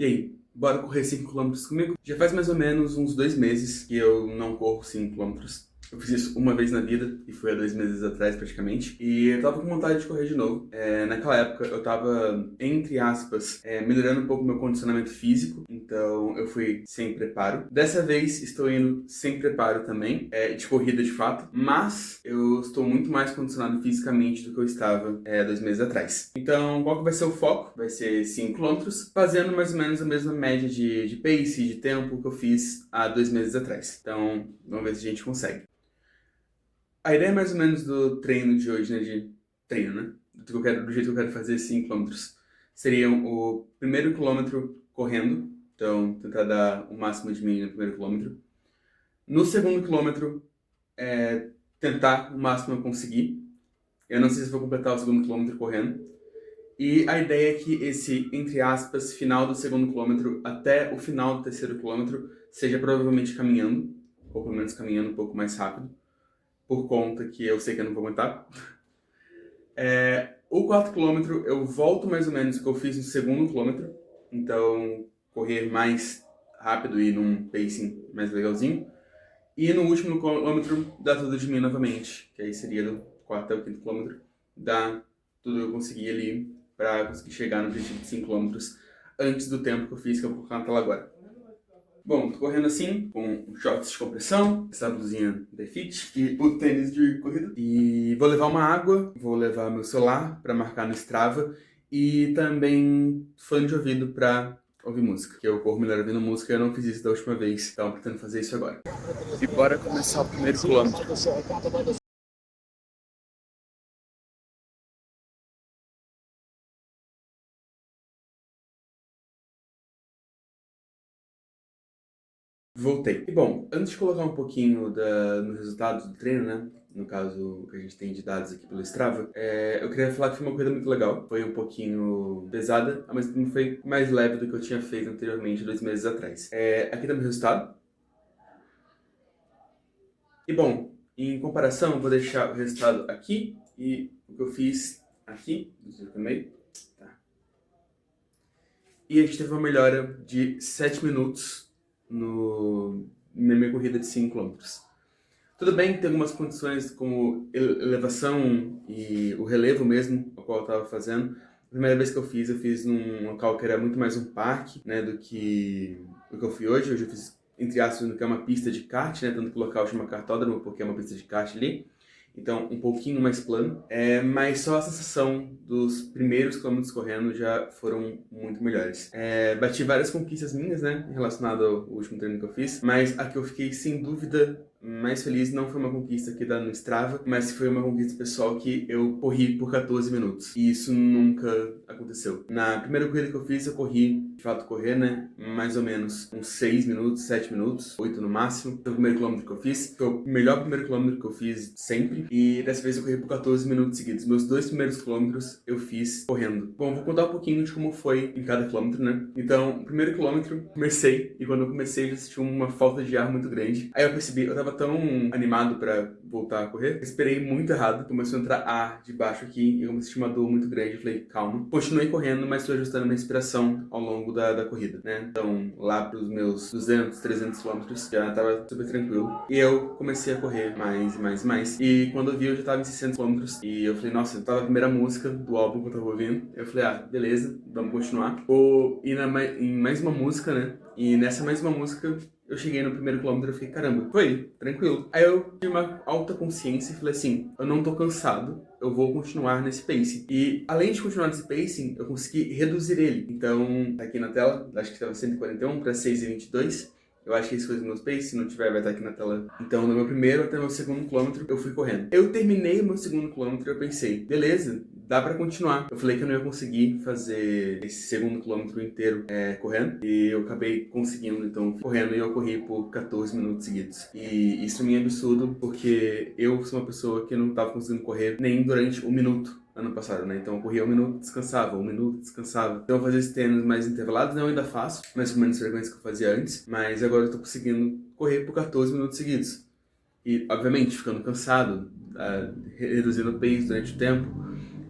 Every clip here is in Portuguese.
E aí, bora correr 5 km comigo? Já faz mais ou menos uns 2 meses que eu não corro 5 km. Eu fiz isso uma vez na vida, e foi há 2 meses atrás praticamente. E eu tava com vontade de correr de novo. Naquela época eu tava, entre aspas, melhorando um pouco meu condicionamento físico, então eu fui sem preparo. Dessa vez estou indo sem preparo também, de corrida de fato, mas eu estou muito mais condicionado fisicamente do que eu estava 2 meses atrás. Então, qual que vai ser o foco? Vai ser 5 km, fazendo mais ou menos a mesma média de pace, de tempo que eu fiz há 2 meses atrás. Então, vamos ver se a gente consegue. A ideia mais ou menos do treino de hoje, né, de treino, né, do jeito que eu quero fazer 5 km, seriam o primeiro quilômetro correndo, então tentar dar o máximo de mim no primeiro quilômetro. No segundo quilômetro, tentar o máximo eu conseguir. Eu não sei se vou completar o segundo quilômetro correndo. E a ideia é que esse, entre aspas, final do segundo quilômetro até o final do terceiro quilômetro seja provavelmente caminhando, ou pelo menos caminhando um pouco mais rápido, por conta que eu sei que eu não vou aguentar. O quarto quilômetro eu volto mais ou menos o que eu fiz no segundo quilômetro, então correr mais rápido e num pacing mais legalzinho. E no último quilômetro dá tudo de mim novamente, que aí seria do quarto até o quinto quilômetro, dá tudo que eu consegui ali para conseguir chegar no objetivo de 5 quilômetros antes do tempo que eu fiz, que eu vou colocar na tela agora. Bom, tô correndo assim, com shorts de compressão, essa blusinha da Fit e o tênis de corrida. E vou levar uma água, vou levar meu celular pra marcar no Strava e também fone de ouvido pra ouvir música. Que eu corro melhor ouvindo música, eu não fiz isso da última vez, então pretendo fazer isso agora. E bora começar o primeiro quilômetro. Voltei. E bom, antes de colocar um pouquinho no resultado do treino, né? No caso, o que a gente tem de dados aqui pelo Strava, eu queria falar que foi uma corrida muito legal. Foi um pouquinho pesada, mas foi mais leve do que eu tinha feito anteriormente, 2 meses atrás. Aqui tá meu resultado. E bom, em comparação, eu vou deixar o resultado aqui e o que eu fiz aqui, também. Tá. E a gente teve uma melhora de 7 minutos na minha corrida de 5 km. Tudo bem que tem algumas condições como elevação e o relevo mesmo, o qual eu estava fazendo. A primeira vez que eu fiz num local que era muito mais um parque, né, do que o que eu fui hoje. Hoje eu fiz, entre aspas, no que é uma pista de kart, né, tanto que o local chama kartódromo, porque é uma pista de kart ali. Então, um pouquinho mais plano. Mas só a sensação dos primeiros quilômetros correndo já foram muito melhores. Bati várias conquistas minhas, né, relacionado ao último treino que eu fiz, mas a que eu fiquei sem dúvida mais feliz não foi uma conquista aqui da no Strava, mas foi uma conquista pessoal que eu corri por 14 minutos. E isso nunca aconteceu. Na primeira corrida que eu fiz, eu corri, de fato correr, né? Mais ou menos uns 6 minutos, 7 minutos, 8 no máximo. Foi o primeiro quilômetro que eu fiz. Foi o melhor primeiro quilômetro que eu fiz sempre. E dessa vez eu corri por 14 minutos seguidos. Meus 2 primeiros quilômetros eu fiz correndo. Bom, vou contar um pouquinho de como foi em cada quilômetro, né? Então, o primeiro quilômetro, comecei. E quando eu comecei, eu já senti uma falta de ar muito grande. Aí eu percebi, eu tava tão animado pra voltar a correr, eu esperei muito errado. Começou a entrar ar de baixo aqui e eu me senti uma dor muito grande. Eu falei, calma. Continuei correndo, mas estou ajustando minha respiração ao longo da corrida, né? Então, lá pros meus 200, 300 quilômetros, já tava super tranquilo. E eu comecei a correr mais e mais e mais. E quando eu vi, eu já tava em 600 quilômetros. E eu falei, nossa, eu tava a primeira música do álbum que eu tava ouvindo. Eu falei, beleza, vamos continuar. Vou ir em mais uma música, né? E nessa mais uma música, eu cheguei no primeiro quilômetro e fiquei, caramba, foi, tranquilo. Aí eu tive uma alta consciência e falei assim, eu não tô cansado, eu vou continuar nesse pacing. E além de continuar nesse pacing, eu consegui reduzir ele. Então, tá aqui na tela, acho que estava 141 para 6,22. Eu acho que isso foi o meu pace, se não tiver vai estar aqui na tela. Então, no meu primeiro até meu segundo quilômetro, eu fui correndo. Eu terminei o meu segundo quilômetro e eu pensei, beleza, dá pra continuar. Eu falei que eu não ia conseguir fazer esse segundo quilômetro inteiro correndo. E eu acabei conseguindo, então, correndo, e eu corri por 14 minutos seguidos. E isso me é absurdo, porque eu sou uma pessoa que não tava conseguindo correr nem durante um minuto ano passado, né? Então eu corria um minuto, descansava, um minuto, descansava. Então eu fazia esses treinos mais intervalados, não, eu ainda faço, mas com menos frequência que eu fazia antes. Mas agora eu tô conseguindo correr por 14 minutos seguidos. E, obviamente, ficando cansado, reduzindo o pace durante o tempo.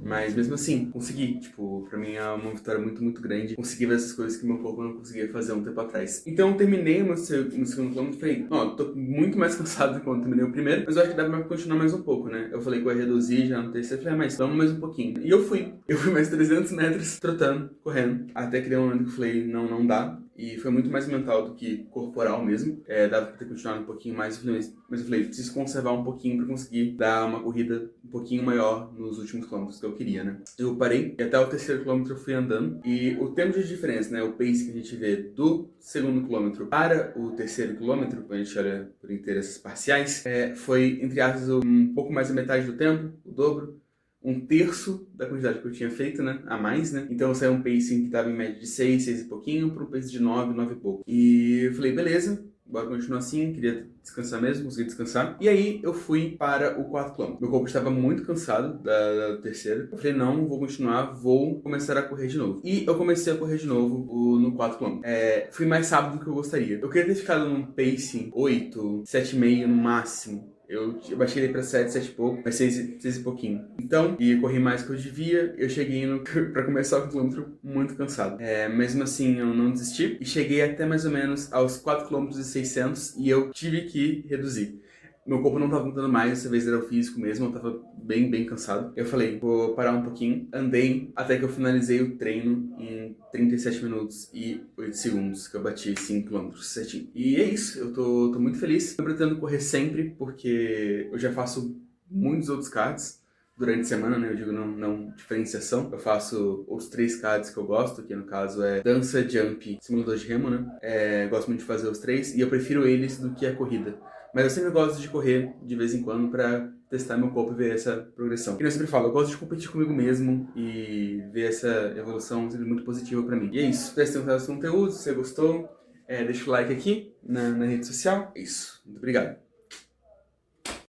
Mas mesmo assim, consegui. Tipo, pra mim é uma vitória muito, muito grande. Consegui ver essas coisas que meu corpo não conseguia fazer um tempo atrás. Então eu terminei no segundo quilômetro e falei, ó, tô muito mais cansado do que quando terminei o primeiro, mas eu acho que dá pra continuar mais um pouco, né? Eu falei que eu ia reduzir já no terceiro, falei, mas vamos mais um pouquinho. E eu fui. Eu fui mais 300 metros trotando, correndo. Até que deu um momento que eu falei, não, não dá. E foi muito mais mental do que corporal mesmo. Dava pra ter continuado um pouquinho mais, mas eu falei, preciso conservar um pouquinho pra conseguir dar uma corrida um pouquinho maior nos últimos quilômetros que eu queria, né? Eu parei e até o terceiro quilômetro eu fui andando. E o tempo de diferença, né? O pace que a gente vê do segundo quilômetro para o terceiro quilômetro, quando a gente olha por inteiro essas parciais, foi, entre aspas, um pouco mais da metade do tempo, o dobro. Um terço da quantidade que eu tinha feito, né? A mais, né? Então eu saí um pacing que tava em média de 6, 6 e pouquinho, para um pace de 9, 9 e pouco. E eu falei, beleza, bora continuar assim, queria descansar mesmo, consegui descansar. E aí eu fui para o quarto quilômetro. Meu corpo estava muito cansado da terceira. Eu falei, não, vou continuar, vou começar a correr de novo. E eu comecei a correr de novo no quarto quilômetro. Fui mais rápido do que eu gostaria. Eu queria ter ficado num pacing 8, 7,5 no máximo. Eu baixei ele pra 7, 7 e pouco, mas 6 e pouquinho. Então, e corri mais que eu devia, eu cheguei pra começar o quilômetro muito cansado. Mesmo assim, eu não desisti e cheguei até mais ou menos aos 4 km e 600 e eu tive que reduzir. Meu corpo não estava aguentando mais, dessa vez era o físico mesmo, eu tava bem, bem cansado. Eu falei, vou parar um pouquinho. Andei até que eu finalizei o treino em 37 minutos e 8 segundos, que eu bati 5 km certinho. E é isso, eu tô muito feliz. Eu pretendo correr sempre, porque eu já faço muitos outros cards durante a semana, né? Eu digo não diferenciação. Eu faço os 3 cards que eu gosto, que no caso é dança, jump, simulador de remo, né? Gosto muito de fazer os 3 e eu prefiro eles do que a corrida. Mas eu sempre gosto de correr de vez em quando pra testar meu corpo e ver essa progressão. E eu sempre falo, eu gosto de competir comigo mesmo e ver essa evolução sendo muito positiva pra mim. E é isso, espero que tenham gostado desse conteúdo, se você gostou, deixa o like aqui na rede social. É isso, muito obrigado.